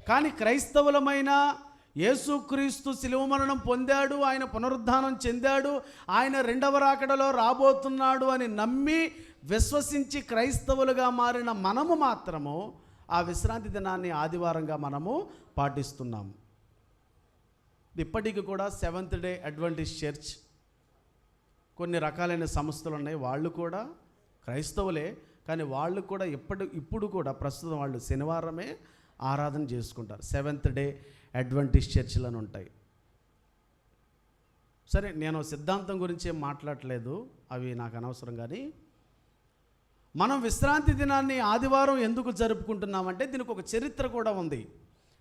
కానీ క్రైస్తవులమైన యేసుక్రీస్తు శిలువ మరణం పొందాడు, ఆయన పునరుద్ధానం చెందాడు, ఆయన రెండవ రాకడలో రాబోతున్నాడు అని నమ్మి విశ్వసించి క్రైస్తవులుగా మారిన మనము మాత్రము ఆ విశ్రాంతి దినాన్ని ఆదివారంగా మనము పాటిస్తున్నాము. ఇప్పటికి కూడా సెవెంత్ డే అడ్వెంటిస్ట్ చర్చ్, కొన్ని రకాలైన సంస్థలు ఉన్నాయి, వాళ్ళు కూడా క్రైస్తవులే, కానీ వాళ్ళు కూడా ఇప్పుడు కూడా ప్రస్తుతం వాళ్ళు శనివారమే ఆరాధన చేసుకుంటారు. సెవెంత్ డే అడ్వెంటిస్ట్ చర్చిలను ఉంటాయి. సరే, నేను సిద్ధాంతం గురించి ఏం మాట్లాడలేదు, అవి నాకు అనవసరం. కానీ మనం విశ్రాంతి దినాన్ని ఆదివారం ఎందుకు జరుపుకుంటున్నామంటే దీనికి ఒక చరిత్ర కూడా ఉంది,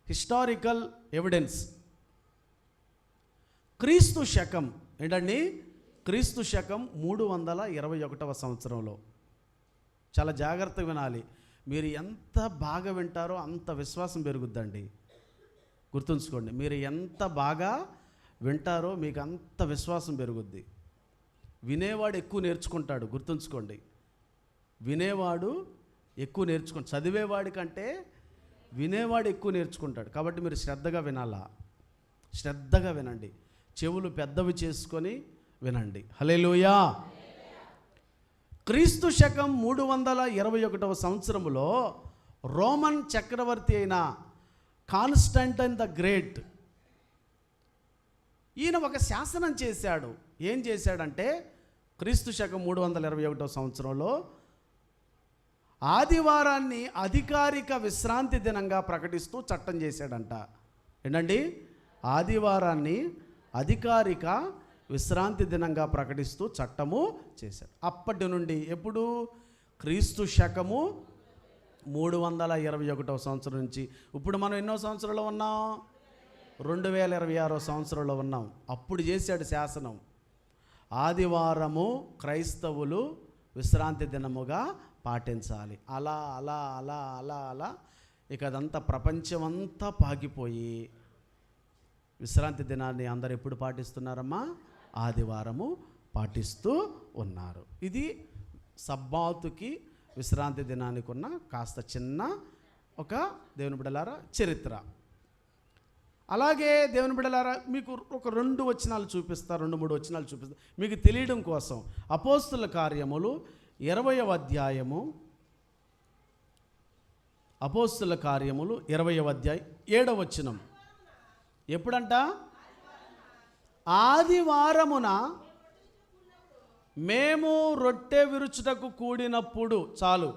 హిస్టారికల్ ఎవిడెన్స్. క్రీస్తు శకం ఏంటండి, క్రీస్తు శకం 321వ సంవత్సరంలో, చాలా జాగ్రత్తగా వినాలి, మీరు ఎంత బాగా వింటారో అంత విశ్వాసం పెరుగుద్దండి. గుర్తుంచుకోండి, మీరు ఎంత బాగా వింటారో మీకు అంత విశ్వాసం పెరుగుద్ది. వినేవాడు ఎక్కువ నేర్చుకుంటాడు, గుర్తుంచుకోండి. వినేవాడు ఎక్కువ నేర్చుకుంటాడు, చదివేవాడి కంటే వినేవాడు ఎక్కువ నేర్చుకుంటాడు. కాబట్టి మీరు శ్రద్ధగా వినాలా, శ్రద్ధగా వినండి, చెవులు పెద్దవి చేసుకొని వినండి. హల్లెలూయా. క్రీస్తు శకం 321వ సంవత్సరంలో రోమన్ చక్రవర్తి అయిన కాన్స్టంటైన్ ద గ్రేట్, ఈయన ఒక శాసనం చేశాడు. ఏం చేశాడంటే క్రీస్తు శకం 321వ సంవత్సరంలో ఆదివారాన్ని అధికారిక విశ్రాంతి దినంగా ప్రకటిస్తూ చట్టం చేశాడంట. ఏంటండి, ఆదివారాన్ని అధికారిక విశ్రాంతి దినంగా ప్రకటిస్తూ చట్టము చేశాడు. అప్పటి నుండి ఎప్పుడు, క్రీస్తు శకము 321వ సంవత్సరం నుంచి ఇప్పుడు మనం ఎన్నో సంవత్సరంలో ఉన్నాం, 2026వ సంవత్సరంలో ఉన్నాం. అప్పుడు చేశాడు శాసనం, ఆదివారము క్రైస్తవులు విశ్రాంతి దినముగా పాటించాలి. అలా అలా అలా అలా అలా ఇక అదంతా ప్రపంచమంతా పాకిపోయి విశ్రాంతి దినాన్ని అందరు ఎప్పుడు పాటిస్తున్నారమ్మా, ఆదివారము పాటిస్తూ ఉన్నారు. ఇది సబ్బాతుకి విశ్రాంతి దినానికి ఉన్న కాస్త చిన్న ఒక దేవుని బిడ్డలారా చరిత్ర. అలాగే దేవుని బిడ్డలారా మీకు ఒక 2 వచనాలు చూపిస్తా, 2-3 వచనాలు చూపిస్తా మీకు తెలియడం కోసం. అపోస్తుల కార్యములు 20వ అధ్యాయము, అపోస్తుల కార్యములు 20వ అధ్యాయం 7వ వచనం. ఎప్పుడంట, ఆదివారమున మేము రొట్టె విరుచుటకు కూడినప్పుడు. చాలు,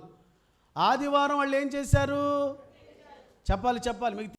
ఆదివారం వాళ్ళు ఏం చేశారు చెప్పాలి, మీకు